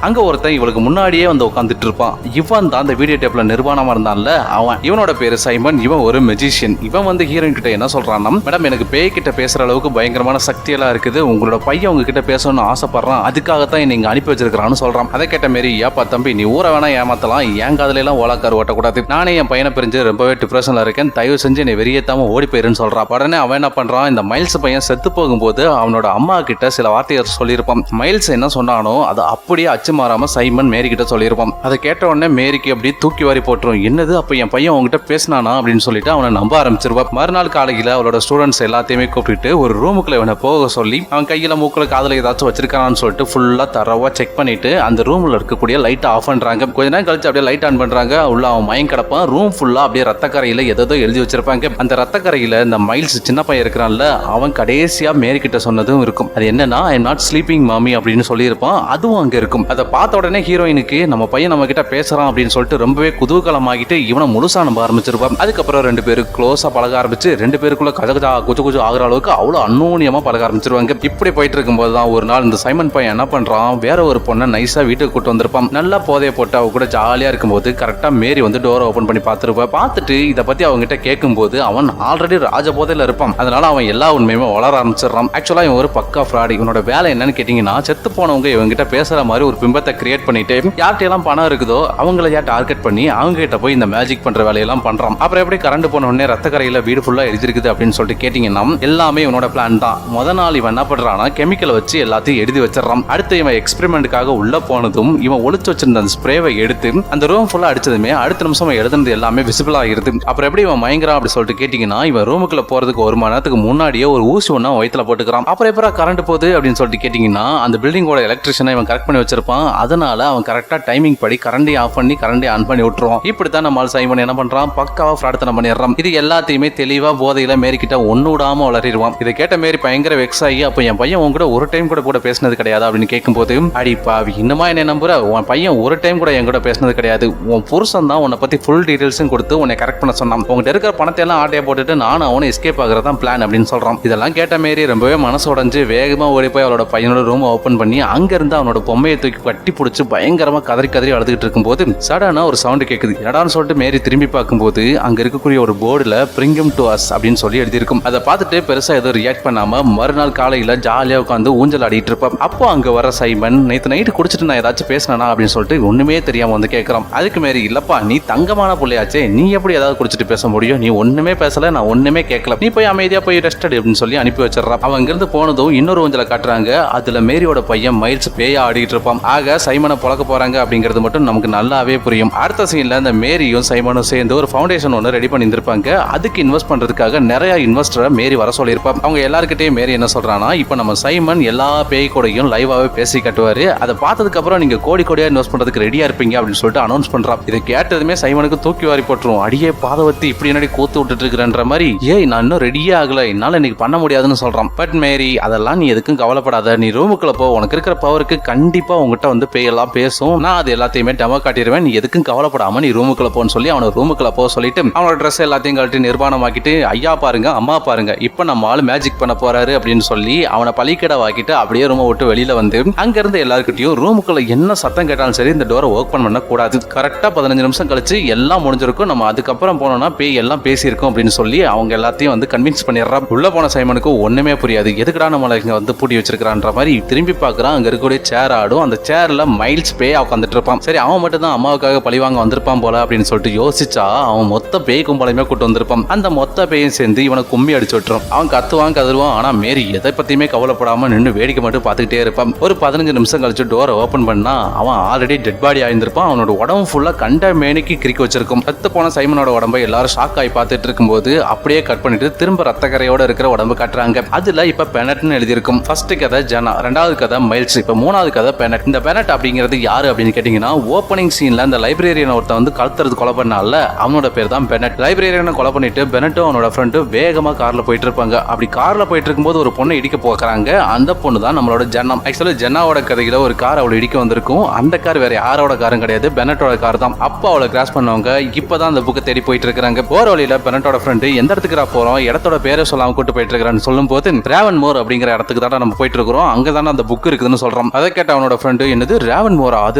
அங்க ஒருத்தன் இவளுக்கு முன்னாடியே வந்து உட்காந்துட்டு இருப்பான். இவன் தான் அந்த வீடியோ டேப்ல நிர்வாணமா இருந்தான்ல அவன். இவனோட பேரு சைமன். இவன் ஒரு மெஜிஷியன். இவன் வந்து ஹீரோயின் கிட்ட என்ன சொல்றான்னா, மேடம் எனக்கு பேய் கிட்ட பேசுற அளவுக்கு பயங்கரமான சக்தி எல்லாம் இருக்குது, உங்களோட பையன் உங்ககிட்ட பேசணும்னு ஆசைப்படுறான், அதுக்காகத்தான் நீங்க அனுப்பி வச்சிருக்கான்னு சொல்றான். அதை கேட்ட மாரி, ஏப்பா தம்பி நீ ஊரை வேணா ஏமாத்தலாம், என் காதல எல்லாம் ஓலாக்கார் ஓட்டக்கூடாது, நானே என் பையனை பிரிஞ்சு ரொம்பவே டிப்ரெஷன்ல இருக்கேன், தயவு செஞ்சு என்னை வெறியேத்தாம ஓடி போயிருன்னு சொல்றான். உடனே அவன் என்ன பண்றான், இந்த மைல்ஸ் பையன் செத்து போகும்போது அவனோட அம்மா கிட்ட சில வார்த்தையை சொல்லியிருப்பான். மைல்ஸ் என்ன சொன்னானோ அதை அப்படியே அச்சு மாறாம சைமன் மேரி கிட்ட சொல்லியிருப்பான். அதை கேட்ட உடனே மேரிக்கு அப்படியே தூக்கி வாரி போட்டுரும். என்னது அப்ப என் பையன் உங்ககிட்ட பேசினானா அப்படின்னு சொல்லிட்டு அவனை நம்ப ஆரம்பிச்சிருவா. மறுநாள் காலையில அவளோட ஸ்டூடெண்ட்ஸ் எல்லாத்தையுமே கூப்பிட்டு ஒரு ரூமுக்குள்ள இவனை போக சொல்லி அவன் கையில மூக்குல காதல ஏதாச்சும் வச்சிருக்கானான்னு சொல்லிட்டு ஃபுல்லா தரவா செக் பண்ணிட்டு அந்த ரூம்ல இருக்கக்கூடிய லைட் ஆஃப் பண்றாங்க. கொஞ்ச நேரம் கழிச்சு அப்படியே லைட் ஆன் பண்றாங்க. உள்ள அவன் மயம் கிடப்பான். ரூம் ஃபுல்லா அப்படியே ரத்தக்கரையில ஏதோ எழுதி வச்சிருப்பாங்க. அந்த ரத்தக்கரையில இந்த மைல்ஸ் சின்ன பையன் இருக்கிறான்ல அவன் கடைசியா மேரி கிட்ட சொன்னதும் இருக்கும். அது என்னன்னா, ஐ எம் நாட் ஸ்லீப்பிங் மாமி அப்படின்னு சொல்லியிருப்பான். அதுவும் அங்க இருக்கும். அதை பார்த்த உடனே ஹீரோயினுக்கு நம்ம பையன் நம்ம கிட்ட பேசுறான் அப்படின்னு சொல்லிட்டு ரொம்பவே குதூகலமாகிட்டு இவனை முழுசா நம்ப ஆரம்பிச்சிருப்பான். அதுக்கப்புறம் 2 பேரும் க்ளோஸா பழக ஆரம்பிச்சு 2 பேருக்குள்ள கஜகஜா குஜு ஆகிற அளவுக்கு அவ்வளவு அந்நூன்யமா பழக ஆரம்பிச்சிருவாங்க. இப்படி போயிட்டு இருக்கும்போது தான் ஒரு நாள் இந்த சைமன் பையன் என்ன பண்றான், வேற ஒரு பொண்ணை நைஸா வீட்டுக்கு கூட்டு வந்திருப்பான். நல்லா போதைய போட்டு அவ கூட ஜாலியா இருக்கும்போது கரெக்டா மேரி வந்து டோரை ஓபன் பண்ணி பார்த்துருப்பா. பார்த்துட்டு இதை பத்தி அவங்க கிட்ட கேட்கும்போது அவன் ஆல்ரெடி ராஜ போதையில இருப்பான். அதனால அவன் எல்லா உண்மையுமே வளர ஆரம்பிச்சிடறான். ஆக்சுவலா இவன் ஒரு பக்கா ஃப்ராட். இவனோட வேலை என்னன்னு கேட்டீங்கன்னா, செத்து போனவங்க இவங்க கிட்ட பேசுற மாதிரி ஒரு பிம்பத்தை கிரியேட் பண்ணிட்டு யார்கிட்ட எல்லாம் பணம் இருக்குதோ அவங்கள டார்கெட் பண்ணி அவங்க கிட்ட போய் இந்த மேஜிக் பண்ற வேலையெல்லாம் பண்றான். அப்புறம் எப்படி கரண்ட் போன உடனே ரத்தக்கரையில வீடு ஃபுல்லா எழுதிருக்குது அப்படின்னு சொல்லிட்டு கேட்டீங்கன்னா, எல்லாமே இவனோட பிளான் தான். முதல் நாள் இவன் என்ன பண்றானா, கெமிக்கலை வச்சு எல்லாத்தையும் எழுதி வச்சிடறான். அடுத்து இவன் எக்ஸ்பெரிமெண்ட்டுக்காக உள்ள போனதும் இவன் ஒளிச்சு வச்சிருந்த அந்த ஸ்ப்ரேவை எடுத்து அந்த ரூம் ஃபுல்லா அடிச்சதுமே அடுத்த நிமிஷம் எழுதுனது எல்லாமே விசிபிள் ஆகிருது. அப்புறம் எப்படி இவன் மயங்கறான் அப்படி சொல்லிட்டு கேட்டீங்கன்னா, இவன் ரூமுக்குள்ள போறதுக்கு 1 மணி நேரத்துக்கு முன்னாடியே ஒரு ஊசி ஒண்ணா வயித்துல போட்டுக்கிறான். அப்புறம் எப்பறம் கரண்ட் போகுது அப்படின்னு சொல்லிட்டு கேட்டீங்கன்னா, அந்த பில்டிங்கோட எலக்ட்ரிஷியனை இவன் கரெக்ட் பண்ணி வச்சிருப்பான். அதனால அவன் கரெக்டா டைமிங் படி கரண்டை ஆஃப் பண்ணி கரண்டை ஆன் பண்ணி விட்டுருவான். இப்படித்தான் நம்ம சைமன் என்ன பண்றான், பக்காவா ஃப்ராட்தனம் பண்ணிடுறான். இது எல்லாத்தையுமே தெளிவா போதையில மேரி கிட்ட ஒண்ணு விடாம வளரிடுவான். இதை கேட்ட மேரி பயங்கர வெக்ஸ் ஆகி, அப்ப என் பையன் உன் கூட ஒரு டைம் கூட பேசினது கிடையாது அப்படின்னு கேட்கும்போது, அடி பாவி இன்னுமா என்ன நம்புற, உன் பையன் ஒரு டைம் கூட என் கூட பேசினது கிடையாது, உன் புருஷன் தான் உன்னை பத்தி ஃபுல் டீடைல்ஸும் கொடுத்து உன்னை கரெக்ட் பண்ண சொன்னான், உங்ககிட்ட இருக்கிற பணத்தை எல்லாம் ஆட்டையை போட்டுட்டு நானும் அவனை எஸ்கேப் ஆகுறதான் பிளான் அப்படின்னு சொல்றான். இதெல்லாம் கேட்ட மேரி ரொம்பவே மனசு உடைஞ்சு வேகமா ஓடி போய் அவளோட பையனோட ரூம் ஓபன் பண்ணி அங்க இருந்து அவனோட பொம்மையை தூக்கி கட்டி பிடிச்சி பயங்கரமா கதறி அழுதுகிட்டு இருக்கும்போது சடனா ஒரு சவுண்ட் கேக்குது. என்னடான்னு சொல்லிட்டு மேரி திரும்பி பார்க்கும்போது அங்க இருக்கக்கூடிய ஒரு போர்டுல bring him to us அப்படின்னு சொல்லி எழுதியிருக்கும். அதை பார்த்துட்டு பெருசா ஏதோ ரியாக்ட் பண்ணாம மறுநாள் காலையில ஜாலியா உட்காந்து ஊஞ்சல் ஆடிட்டு இருப்பான். அப்போ அங்க வர சைமன், நேத்து நைட்டு குடிச்சிட்டு நான் ஏதாச்சும் பேசினா அப்படின்னு சொல்லிட்டு ஒண்ணுமே தெரியாம வந்து கேட்கறான். அதுக்கு மேரி, இல்லப்பா நீ தங்கமான பிள்ளையாச்சே, நீ எப்படி ஏதாவது குடிச்சிட்டு பேச முடியும், நீ ஒண்ணுமே பேசல, நான் ஒண்ணுமே கேட்கல, நீ போய் அமைதியா போய் ரெஸ்ட் எடு அப்படின்னு சொல்லி அனுப்பி வச்சிடறான். அவன் இங்கிருந்து போனதும் இன்னொரு ஊஞ்சலை காட்டுறாங்க. அதுல மேரியோட பையன் மைல்ஸ் பேயா ஆடிட்டு இருப்பான். ஆக சைமனை பொழக்க போறாங்க அப்படிங்கிறது மட்டும் நமக்கு நல்லாவே புரியும். அடுத்த சீன்ல இந்த மேரியும் சைமனும் சேர்ந்து ஒரு ஃபவுண்டேஷன் ஒன்று ரெடி பண்ணி இருந்திருப்பாங்க. அதுக்கு இன்வெஸ்ட் பண்றதுக்காக நிறைய இன்வெஸ்டரை மேரி வர சொல்லியிருப்பான். அவங்க எல்லாருக்கிட்டையும் மேரி என்ன சொல்றானா, இப்ப நம்ம சைமன் எல்லா பேய் கூடயும் லைவாவே பேசி கட்டுவாரு, அதை பார்த்ததுக்கு அப்புறம் நீங்க கோடி கோடியா இன்வெஸ்ட் பண்றதுக்கு ரெடியா இருப்பீங்க அப்படின்னு சொல்லிட்டு அனௌன்ஸ் பண்றான். இதை கேட்டதுமே சைமனுக்கு தூக்கி வாரி போட்டுரும். அடியே பாதவத்தி இப்படி என்னடி கூத்து விட்டுட்டு இருக்கிறன்ற மாதிரி, ஏய் நான் இன்னும் ரெடியே ஆகல, என்னால இன்னைக்கு பண்ண முடியாதுன்னு சொல்றான். பட் மேரி அதெல்லாம் நீ எதுக்கும் கவலைப்படாத, நீ ரூமுக்குள்ள போ, உனக்கு இருக்கிற பவருக்கு கண்டிப்பா உங்ககிட்ட வந்து பேயெல்லாம் பேசும், நான் அது எல்லாத்தையுமே டெமோ காட்டிடுவேன், நீ எதுக்கும் கவலைப்படாம நீ ரூமுக்குள்ள போன்னு சொல்லி அவனை ரூமுக்குள்ள போக சொல்லிட்டு அவனோட ட்ரெஸ் எல்லாத்தையும் கழட்டி நிர்வாணமாக்கிட்டு, ஐயா பாருங்க அம்மா பாருங்க இப்ப நம்ம ஆளு மேஜிக் பண்ண போறாரு அப்படின்னு சொல்லி அவனை பலிக்கடை வாக்கிட்டு அப்படியே ரூமை விட்டு வெளியில வந்து அங்க இருந்து எல்லாருக்கிட்டையும் ரூமுக்குள்ள என்ன சத்தம் கேட்டாலும் சரி இந்த டோரை ஓபன் பண்ண கூடாது, கரெக்டா 15 நிமிஷம் கழிச்சு எல்லாம் முடிஞ்சிருக்கும், நம்ம அதுக்கப்புறம் போனோம்னா பேய் எல்லாம் பேசியிருக்கோம் அப்படின்னு சொல்லி அவங்க எல்லாத்தையும் வந்து கன்வின்ஸ் பண்ணிடுறா. உள்ள போன சைமனுக்கு ஒண்ணுமே புரியாது, எதுக்கடா நம்மள இங்க வந்து பூட்டி வச்சிருக்கான்ற மாதிரி திரும்பி பாக்குறான். அங்க இருக்கக்கூடிய சேர் ஆடும், அந்த சேர்ல மைல்ஸ் பேய் உட்காந்துட்டு இருப்பான். சரி அவன் மட்டும் தான் அம்மாவுக்காக பழிவாங்க வந்திருப்பான் போல அப்படின்னு சொல்லிட்டு யோசிச்சா அவன் மொத்த பேய் கும்பலையுமே கூட்டு வந்திருப்பான். அந்த மொத்த பேயும் சேர்ந்து இவனை கும்மி அடிச்சு விட்டுரும். அவன் கத்துவான் கதறுவான். ஆனா மேரி எதை பத்தியுமே கவலைப்படாம நின்று வேடிக்கை மட்டும் பார்த்துக்கிட்டே இருப்பான். ஒரு 15 நிமிஷம் கழிச்சு டோரை ஓபன் பண்ணா அவன் ஆல்ரெடி டெட் பாடி ஆயிருந்திருப்பான். அவனோட உடம்பு ஃபுல்லா கண்ட மேனிக்கு கிரிக்கி வச்சிருக்கும். ரத்த போன சைமனோட உடம்பை எல்லாரும் ஷாக் ஆகி பார்த்துட்டு இருக்கும்போது அப்படியே கட் பண்ணிட்டு திரும்ப ரத்தக்கரையோட இருக்கிற உடம்பு காட்டுறாங்க. அதுல இப்ப பெனட்னு எழுதியிருக்கும். ஃபர்ஸ்ட் கதை ஜனா, ரெண்டாவது கதை மைல்ஸ், இப்ப மூணாவது கதை பெனட். இந்த பெனட் அப்படிங்கிறது யாரு அப்படின்னு கேட்டீங்கன்னா, ஓப்பனிங் சீன்ல அந்த லைப்ரரியன் ஒருத்த வந்து கழுத்துறது கொலை பண்ணால அவனோட பேர் தான் பெனட். லைப்ரரியனை கொலை பண்ணிட்டு பெனட்டும் அவனோட ஃப்ரெண்டும் வேகமா கார்ல போயிட்டு இருப்பாங்க. அப்படி கார்ல போயிட்டு இருக்கும்போது ஒரு பொண்ணை இடிக்க போகிறாங்க. அந்த பொண்ணு தான் நம்மளோட ஜன்னா. ஆக்சுவலா ஜன்னாவோட கதையில ஒரு கார் அவளை இடிக்க வந்திருக்கும். அந்த கார் வேற யாரோட காரும் கிடையாது, பெனட்டோட கார் தான். அப்ப அவளை கிராஸ் பண்ணவங்க இப்பதான் அந்த புக்கை தேடி போயிட்டு இருக்காங்க. போற வழியில பெனட்டோட ஃப்ரெண்டு எந்த இடத்துக்கு போறோம், இடத்தோட பேரை சொல்லாம கூட்டு போயிட்டு இருக்கான்னு சொல்லும் போது ரேவன் மோர் அப்படிங்கிற இடத்துக்கு தான் நம்ம போயிட்டு இருக்கிறோம், அங்கதானே அந்த புக் இருக்குதுன்னு சொல்றோம். அதை கேட்ட அவனோட ஃப்ரெண்டு, என்னது ரேவன் மோரா, அது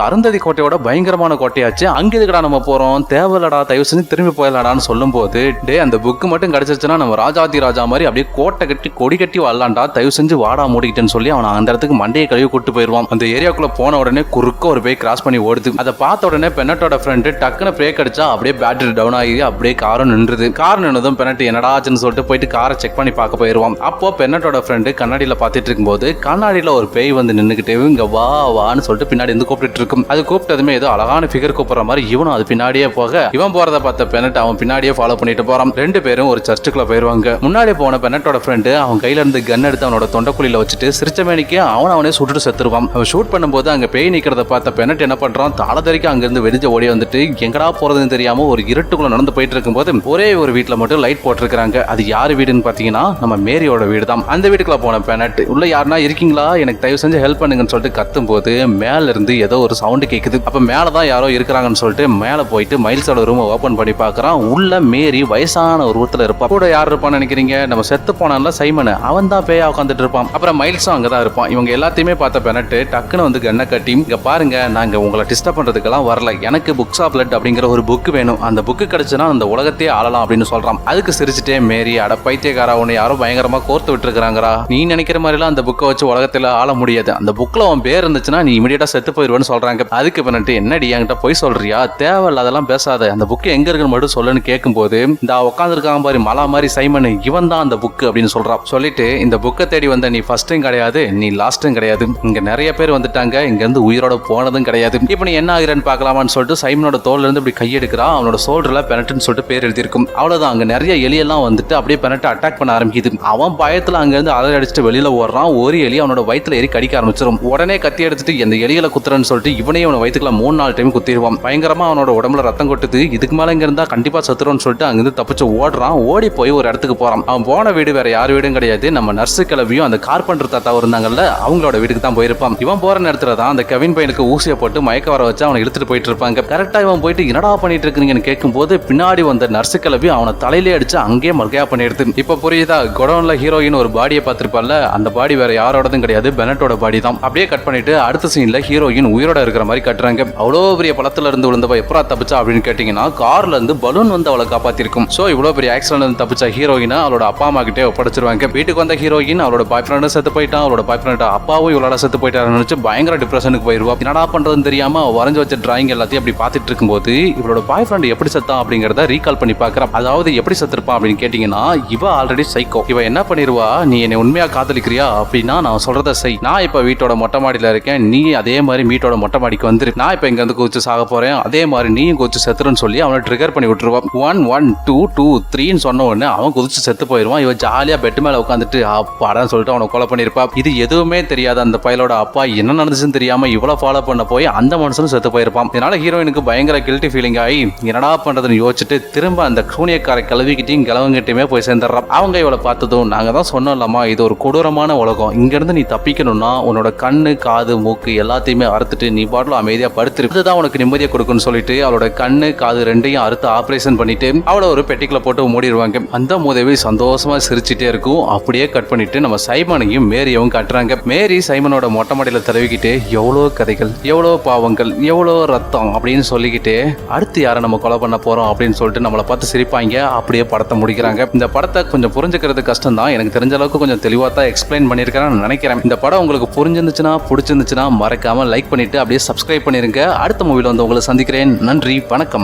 அருந்ததி கோட்டையோட பயங்கரமான கோட்டையாச்சு, அங்க எதுக்கடா நம்ம போறோம், தேவலடா தயவு செஞ்சு திரும்பி போயிடலாடான்னு சொல்லும் போது, டே அந்த புக்கு மட்டும் கிடைச்சிருச்சுன்னா நம்ம ராஜாதி ராஜா மாதிரி அப்படியே கோட்டை கட்டி கொடி கட்டி வரலாண்டா, தயவு செஞ்சு வாடா மூடிக்கிட்டேன்னு சொல்லி அவன் அந்த இடத்துக்கு மண்டையை கழுவி கூட்டு போயிருவான். அந்த ஏரியாக்குள்ள போன உடனே குறுக்க ஒரு பேய் கிராஸ் பண்ணி ஓடுது. அதை பார்த்த உடனே பெனட்டோட ஃப்ரெண்டு டக்குன்னு பிரேக் அடிச்சா அப்படியே பேட்டரி டவுன் ஆகி அப்படியே காரும் நின்றுது. கார் நின்னதும் பெனட் என்னடாச்சுன்னு சொல்லிட்டு போயிட்டு காரை செக் பண்ணி பார்க்க போயிருவான். அப்போ பெனட்டோட ஃப்ரெண்டு கண்ணாடியில பார்த்துட்டு இருக்கும்போது கண்ணாடியில ஒரு பேய் வந்து நின்னுக்கிட்டே இங்க வா வான்னு சொல்லிட்டு பின்னாடி இருந்து கூப்பிட்டு இருக்கும். அது கூப்பிட்டதுமே ஏதோ அழகான ஃபிகர் கூப்பிடுற மாதிரி இவனும் அது பின்னாடியே போக, இவன் போறத பார்த்த பெனட் அவன் பின்னாடியே ஃபாலோ பண்ணிட்டு போறான். ரெண்டு பேரும் ஒரு சர்ச்சுக்குள்ள போயிருவாங்க. முன்னாடி போன பெனட்டோட ஃப்ரெண்டு அவன் கையில இருந்து கன் எடுத்து அவனோட தொண்டைக்குழியில வச்சுட்டு சிரிச்ச மேனிக்கு அவனே சுட்டுட்டு செத்துருவான். அவன் ஷூட் பண்ணும்போது அங்க பேய் நிக்கிறத பார்த்த பெனட் என்ன பண்றான், தாளதறிக்கு அங்கிருந்து வெடிஞ்ச ஓடி வந்துட்டு எங்கடா போறதுன்னு தெரியாம ஒரு இருட்டுக்குள்ள நடந்து போயிட்டு இருக்கும்போது ஒரே ஒரு வீட்டுல மட்டும் லைட் போட்டிருக்காங்க. அது யாரு வீடுன்னு பாத்தீங்கன்னா நம்ம மேரியோட வீடு தான். அந்த வீட்டுக்குள்ள போன பெனட் உள்ள யாருன்னா இருக்கீங்களா, எனக்கு தயவு செஞ்சு ஹெல்ப் பண்ணுங்கன்னு சொல்லிட்டு கத்தும் போது மேல இருந்து ஏதோ ஒரு சவுண்ட் கேக்குது. அப்ப மேலதான் யாரோ இருக்கிறாங்கன்னு சொல்லிட்டு மேல போயிட்டு மைல்ஸோட ரூம் ஓபன் பண்ணி பாக்குறான். உள்ள மேரி வயசான ஒரு ஊத்துல இருப்பா. கூட யார் இருப்பான்னு நினைக்கிறீங்க, நம்ம செத்து போனான்ல சைமன், அவன் தான் பேயா உட்காந்துட்டு இருப்பான். அப்புறம் மைல்ஸும் அங்கதான் இருப்பான். இவங்க எல்லாத்தையுமே பார்த்த பெனட் டக்குன்னு வந்து கண்ணை கட்டி, இங்க பாருங்க நாங்க உங்களை டிஸ்டர்ப் பண்றதுக்கெல்லாம் வரல, எனக்கு புக்ஸ் ஆஃப் பிளட் அப்படிங்கிற ஒரு புக் வேணும், அந்த புக்கு கிடைச்சுன்னா அந்த உலகத்தையே ஆளலாம் அப்படின்னு சொல்றான். அதுக்கு சிரிச்சுட்டே மேரி, அட பைத்தியக்காரா, உன்னை யாரும் பயங்கரமா கோர்த்து விட்டுருக்காங்கடா, நீ நினைக்கிற மாதிரிலாம் அந்த புக்கை வச்சு உலகத்துல ஆள முடியாது, அந்த புக்ல உன் பேர் இருந்துச்சுன்னா நீ இமீடியட்டா செத்து போயிருவேன்னு சொல்றாங்க. அதுக்கு பின்னாடி என்னடி என்கிட்ட போய் சொல்றியா, தேவையில்ல அதெல்லாம் பேசாத, அந்த புக்கு எங்க இருக்குன்னு மட்டும் சொல்லுன்னு கேட்கும்போது இந்த உட்காந்துருக்கான் பாரு மலா மாதிரி சைமன், இவன் தான் அந்த புக் அப்படின்னு சொல்றான். சொல்லிட்டு இந்த புக்கை தேடி வந்த நீ ஃபர்ஸ்டும் கிடையாது, நீ லாஸ்டும் கிடையாது, இங்க நிறைய பேர் வந்துட்டாங்க, இங்க இருந்து உயிரோட போனதும் கிடையாது, இப்ப நீ என்ன ஆகிறன்னு பாக்கலாமான்னு சொல்லிட்டு சைமனோட தோல்ல இருந்து இப்படி கையெடுக்கிறான். அவனோட சோல்டர்ல பெனட்னு சொல்லிட்டு பேர் எழுதியிருக்கும். அவ்வளவுதான், அங்க நிறைய எலியெல்லாம் வந்துட்டு அப்படியே பெனட்டை அட்டாக் பண்ண ஆரம்பிக்குது. அவன் பயத்துல அங்க இருந்து அலறி அடிச்சுட்டு வெளியில ஓடுறான். ஒரு எலி அவனோட வயித்துல ஏறி கடிக்க ஆரம்பிச்சிடும். உடனே கத்தி எடுத்துட்டு எந்த எலிகளை குத்துறன்னு சொல்லிட்டு இவனே அவன வயிற்றுக்குள்ள 3-4 டைம் குத்திடுவான். பயங்கரமா அவனோட உடம்புல ரத்தம் கொட்டுது. இதுக்கு மேல இங்க இருந்தா கண்டிப்பா சத்துருன்னு சொல்லிட்டு அங்கிருந்து தப்பிச்சு ஓடுறான். ஓடி போய் ஒரு இடத்துக்கு போறான். அவன் போன வீடு வேற யார் வீடும் கிடையாது, நம்ம நர்ஸு கிளவியும் அந்த கார்பெண்டர் தாத்தா இருந்தாங்கல்ல அவங்களோட வீட்டுக்கு தான் போயிருப்பான். இவன் போற நேரத்துல தான் அந்த கெவின் பையனுக்கு ஊசியை போட்டு மயக்க வர வச்சு அவனை இழுத்துட்டு போயிட்டு இருப்பாங்க. கரெக்டா இவன் போயிட்டு என்னடா பண்ணிட்டு இருக்கீங்கன்னு கேட்கும் போது பின்னாடி வந்த நர்ஸு கிளவி அவனை தலையிலே அடிச்சு அங்கேயே மர்கையா பண்ணிடுது. இப்ப புரியுதா, குடோன்ல ஹீரோயின் ஒரு பாடியை பார்த்திருப்பால, அந்த பாடி வேற யாரோடதும் கிடையாது, பெனட்டோட பாடி தான். அப்படியே கட் பண்ணிட்டு அடுத்த சீன்ல ஹீரோயின் உயிரோட இருக்கிற மாதிரி கட்டுறாங்க. அவ்வளோ பெரிய பழத்துல இருந்து விழுந்தவ எப்பரா தப்பிச்சா அப்படின்னு கேட்டீங்கன்னா, கார்ல இருந்து பலூன் வந்து அவளை காப்பாத்திருக்கும். சோ இவ்வளவு பெரிய ஆக்சிடென்ட் இருந்து தப்பிச்ச ஹீரோயினை அவளோட அப்பா அம்மா கிட்டே ஒப்படைச்சிருவாங்க. வீட்டுக்கு வந்த ஹீரோயின் அவளோட பாய் ஃப்ரெண்டும் செத்து போயிட்டான், அவளோட பாய் ஃப்ரெண்ட் அப்பாவும் இவளோட செத்து போயிட்டாருன்னு நினைச்சு பயங்கர டிப்ரெஷனுக்கு போயிருவா. என்னடா பண்றதுன்னு தெரியாம வரைஞ்சு வச்ச டிராயிங் எல்லாத்தையும் அப்படி பார்த்துட்டு இருக்கும்போது இவளோட பாய் ஃப்ரெண்ட் எப்படி செத்தான் அப்படிங்கறத ரீகால் பண்ணி பாக்குறான். அதாவது எப்படி செத்துருப்பான் அப்படின்னு கேட்டீங்கன்னா, இவ ஆல்ரெடி சைக்கோ. இவ என்ன பண்ணிருவா, நீ என்னை உண்மையா காதலிக்கிறியா அப்படின்னா நான் சொல்றத செய், நான் இப்ப வீட்டோட மொட்டை மாடியில் இருக்கேன், நீ அதே மாதிரி மீட்டோட மொட்டை மாடிக்கு வந்துரு, நான் இப்போ இங்க வந்து குதிச்சு சாக போறேன், அதே மாதிரி நீயும் குதிச்சு செத்துருன்னு சொல்லி அவனை ட்ரிகர் பண்ணி விட்டுருவான். 1 1 2 2 3ன்னு சொன்ன உடனே அவன் குதிச்சு செத்து போயிடுவான். இவன் ஜாலியா பெட் மேல உட்காந்துட்டு அப்பாடான்னு சொல்லிட்டு அவனை கொலை பண்ணிருப்பா. இது எதுவுமே தெரியாத அந்த பயலோட அப்பா என்ன நடந்துச்சுன்னு தெரியாம இவ்வளவு ஃபாலோ பண்ண போய் அந்த மனுஷனும் செத்து போயிருப்பான். இதனால ஹீரோயினுக்கு பயங்கர கில்ட்டி ஃபீலிங் ஆகி என்னடா பண்றதுன்னு யோசிச்சுட்டு திரும்ப அந்த சூனியக்கார கிளவிக்கிட்டையும் கிளவங்கிட்டையுமே போய் சேர்ந்துடுறான். அவங்க இவளை பார்த்ததும் நாங்க தான் சொன்னோம்லமா இது ஒரு கொடூரமான உலகம், இங்க இருந்து நீ தப்பிக்கணும்னா உன்னோட கண்ணு காது மூக்கு எல்லாத்தையுமே அறுத்துட்டு நீ பாட்டில் அமைதியா படுத்துரு, இதுதான் உனக்கு நிம்மதியை கொடுக்குன்னு சொல்லிட்டு அவளோட கண்ணு காது ரெண்டையும் அறுத்து ஆபரேஷன் பண்ணிட்டு அவளை ஒரு பெட்டிக்குள்ள போட்டு மூடிடுவாங்க. அந்த மூதேவி சந்தோஷமா சிரிச்சுட்டே இருக்கும். அப்படியே கட் பண்ணிட்டு நம்ம சைமனையும் மேரியவும் காட்டுறாங்க. மேரி சைமனோட மொட்டை மாடியில தடவிக்கிட்டு எவ்வளோ கதைகள், எவ்வளோ பாவங்கள், எவ்வளோ ரத்தம் அப்படின்னு சொல்லிக்கிட்டு அடுத்து யாரை நம்ம கொலை பண்ண போறோம் அப்படின்னு சொல்லிட்டு நம்மளை பார்த்து சிரிப்பாங்க. அப்படியே படத்தை முடிக்கிறாங்க. இந்த படத்தை கொஞ்சம் புரிஞ்சுக்கிறது கஷ்டம் தான், எனக்கு தெரிஞ்ச அளவுக்கு கொஞ்சம் தெளிவா தான் எக்ஸ்பிளைன் பண்ணியிருக்கேன்னு நினைக்கிறேன். இந்த படம் உங்களுக்கு புரிஞ்சிருந்துச்சுன்னா பிடிச்சிருந்துச்சுன்னா மறக்காம லைக் பண்ணிட்டு அப்படியே சப்ஸ்கிரைப் பண்ணிருங்க. அடுத்த மூவில வந்து உங்களை சந்திக்கிறேன். நன்றி, வணக்கம்.